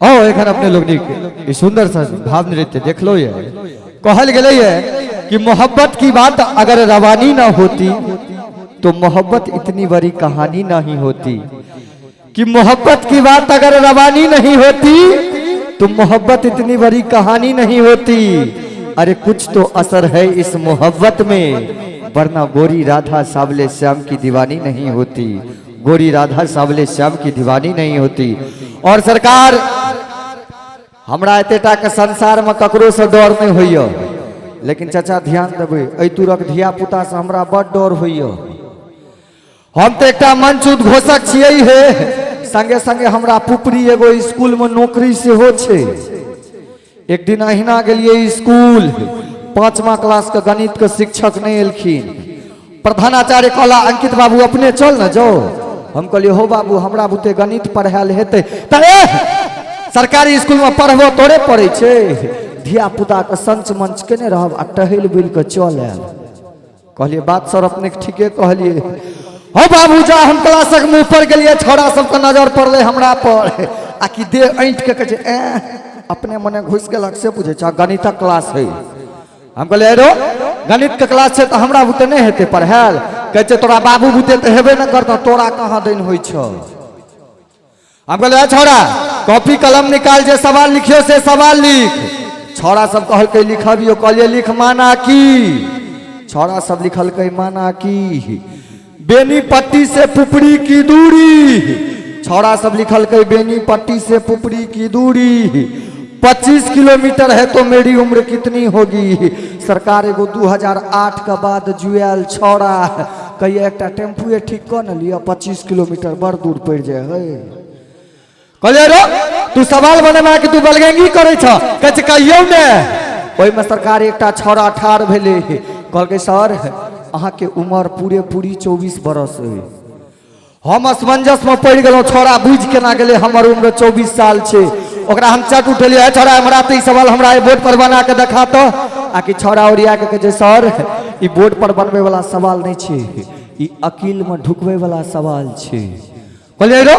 आओ एखन अपने लोग ई सुंदर सा भाव नृत्य देख लो। ये कहल गेले है कि मोहब्बत की बात अगर रवानी ना होती तो मोहब्बत इतनी बड़ी कहानी नहीं होती। कि मोहब्बत की बात अगर रवानी नहीं होती तो मोहब्बत इतनी बड़ी कहानी नहीं होती। अरे कुछ तो असर है इस मोहब्बत में, वरना गोरी राधा सावले श्याम की दीवानी नहीं होती। गोरी राधा सावले श्याम की दीवानी नहीं होती। और सरकार हमरा एतेटा के संसार में ककरो से डर नहीं होइयो, लेकिन चाचा ध्यान देबे एहि तुरक धिया पुता से हमरा बड़ डर होइयो। हम तो एक मंच उद्घोषक छियै हे, संगे संगे हमरा पुपरी एगो स्कूल में नौकरी से हो छे। एक दिन अहिना गेलिए स्कूल, 5वां क्लास के गणित के शिक्षक नहीं एलखिन। प्रधानाचार्य कहला अंकित बाबू अपने चल न जाओ। हम कहलिए हो बाबू हमरा बुते गणित पढ़ायल हेते त सरकारी स्कूल में पढ़बो तोरे पड़े छे। धिया पुता के संच मंच केने रहब आ टहल बुल के चल आयल। कहलिए बात सर अपने ठीके कहलिए। हो बाबू जा हम क्लासक मुंह पर गेलिए, छोरा सबके नजर पड़ले हमरा पर आ कि दे ऐंठ के कहे अपने मने घुस गेलक से बुझे छ गणितक क्लास है। हम कहलिए रो गणित के क्लास है तो हमरा बुते नहीं हेते पढ़ायल। कहे छे तोरा बाबू बुते तो हेबे न करता, तोरा कहाँ दिन होई छ। हम कहलिए छोरा कॉपी कलम निकाल, जे सवाल लिखियो से सवाल लिख। छोरा सब कहल के लिखबियो, कहलिए लिख माना की। छोरा सब लिखल के माना की बेनी पट्टी से पुपरी की दूरी। छोरा सब लिखल के बेनी पट्टी से पुपरी की दूरी 25 किलोमीटर है तो मेरी उम्र कितनी होगी। सरकार एगो 2008 के बाद जुएल छोरा कहिए एक टेम्पुए ठीक कर न लिया, 25 किलोमीटर बड़ दूर पड़ जाए है। कहलिए रो तू सवाल बने कि तू बलगेंगी करे छ, कहे कहियो ने। ओहि में सरकार एक छोरा ठाड़ भेले, कहल के सर अहाँ के उम्र पूरे पूरी 24 बरस है। हम असमंजस में पड़ गलो, छोरा बुझ केना गेले हमर उम्र 24 साल छे। ओकरा हम चट उठलिए छोरा हमरा तो सवाल हमरा बोर्ड पर बना के देखा तो। आकि छोरा ओरिया के कहे सर ई बोर्ड पर बनबे वाला सवाल नहीं छे, ई अकील में ढुकबे वाला सवाल छे। कहलिए रो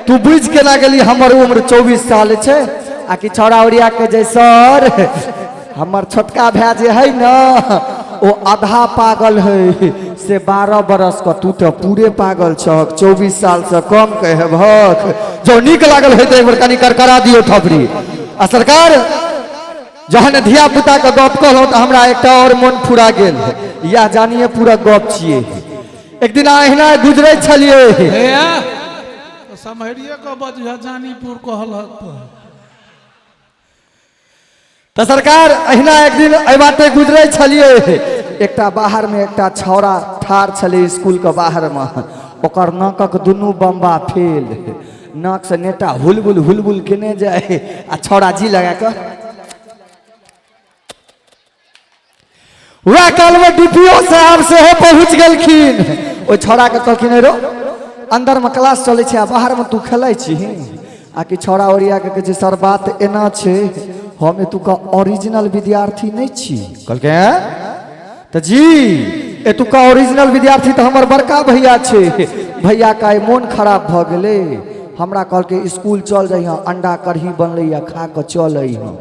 तू बुझ केना गेली हमर उम्र 24 साल छे। आकि छोरा ओरिया के जे सर हमर छोटका भाई जे है न वो आधा पागल है से 12 बरस का, तू तो पूरे पागल छक 24 साल से कम कहे भक। जो निक लागल है तो एक बार कनी करकरा दियो थपड़ी। आ सरकार जहन धिया पुता के गप कहलौ तो हमरा एक और मन फुरा गेल, या जानिए पूरा गप छिए। एक दिन अहिना गुजरे छलिए समहरिए को बजह जानीपुर कहलक तो सरकार अहिना एक दिन एहि बाते गुजरे छलिए। एकटा बाहर में एकटा छौरा ठाड़ छले स्कूल के बाहर में, ओकर नाकक दुनू बम्बा फेल, नाक से नेटा हुलबुल केने जाए आ छौरा जी लगा के वह काल में डीपीओ साहब से पहुंच गेलखिन। ओ छौरा के कहलखिन रो अंदर में क्लास चले छे बाहर में तू खेलै छी। आकि छौरा ओरिया के कहे सर बात एना छे हम एतुका ओरिजिनल विद्यार्थी नहीं छी। कहलके तो जी एतुका ओरिजिनल विद्यार्थी तो हमर बड़का भैया छे। भैया का मन खराब भ गेले, हमरा कहलके स्कूल चल जाइए अंडा कढ़ी बनले या खा के चल अइहाँ।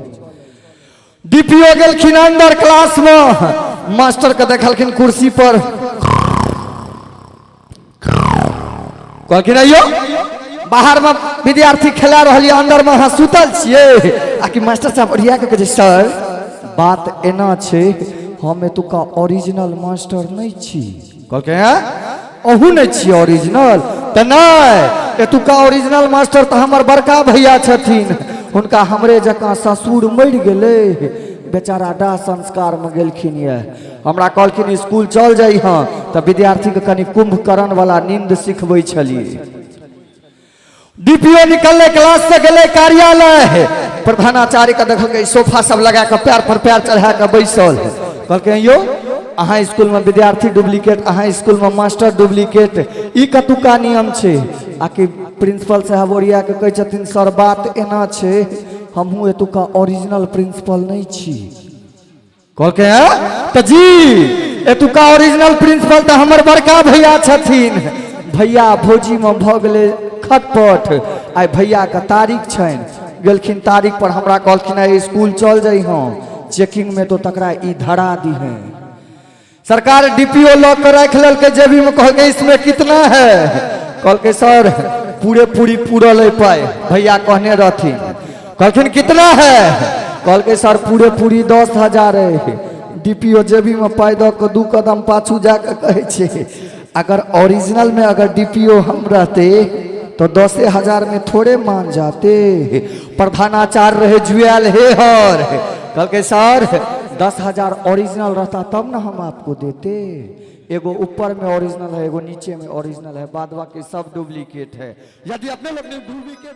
डीपीओ गेलखिन अंदर क्लास में, मास्टर के देखलखिन कुर्सी पर, कहलखिन अइयो बाहर में विद्यार्थी खेला रही अंदर में हाँ सुतल छे। आकि मास्टर साहब ओरिया के कहे सर बात एना छे हम एतुका ओरिजिनल मास्टर नहीं छी। कहलके अहू नहीं छी ओरिजिनल तो नहीं, एतुका ओरिजिनल मास्टर तो हमर बड़का भैया छथिन, हुनका हमरे जका ससुर मर गेले, बेचारा दाह संस्कार में गेलखिन। ये हमरा कहलखिन स्कूल चल जाई हाँ तो विद्यार्थी के कनी कुंभकर्ण वाला नींद सिखबै छलिए। डीपीओ निकलने क्लास से गए कार्यालय, प्रधानाचार्य का देखल सोफा सब लगा के पैर पर पैर चढ़ा के बैसल। कहलके यो अहाँ स्कूल में विद्यार्थी डुप्लीकेट, अहाँ स्कूल में मास्टर डुप्लीकेट, ई कतुका नियम छे। आकि प्रिंसिपल साहब ओरिया के कहे छथिन सर बात एना छे हमहू एतुका ओरिजिनल प्रिंसिपल नहीं छी। कहलके तो जी एतुका ओरिजिनल प्रिंसिपल तो हमर बड़का भैया छथिन। भैया भौजी में भ गेले खटपट, आइ भैया का तारीख छन गलखिन तारीख पर हमरा कहलखिन है स्कूल चल जाइ हम चेकिंग में तो तकरा ई धरा दी है। सरकार डीपीओ लॉक कर रख लल के जेबी में कह के इसमें कितना है, कल के सर पूरी पूरल है पाए भैया कहने रहथिन, कहलखिन कितना है, कल के सर पूरी 10,000 है। डीपीओ जेबी में पाई दो के 2 कदम पाछू जाके कहे छे अगर ओरिजिनल में अगर डीपीओ हम रहते तो 10,000 में थोड़े मान जाते। प्रधानाचार्य रहे जुएल हे हर, कल के सर 10,000 ओरिजिनल रहता तब ना हम आपको देते। एगो ऊपर में ओरिजिनल है, एगो नीचे में ओरिजिनल है, बाद बाकी सब डुप्लीकेट है। यदि अपने लोग ने डुप्लीकेट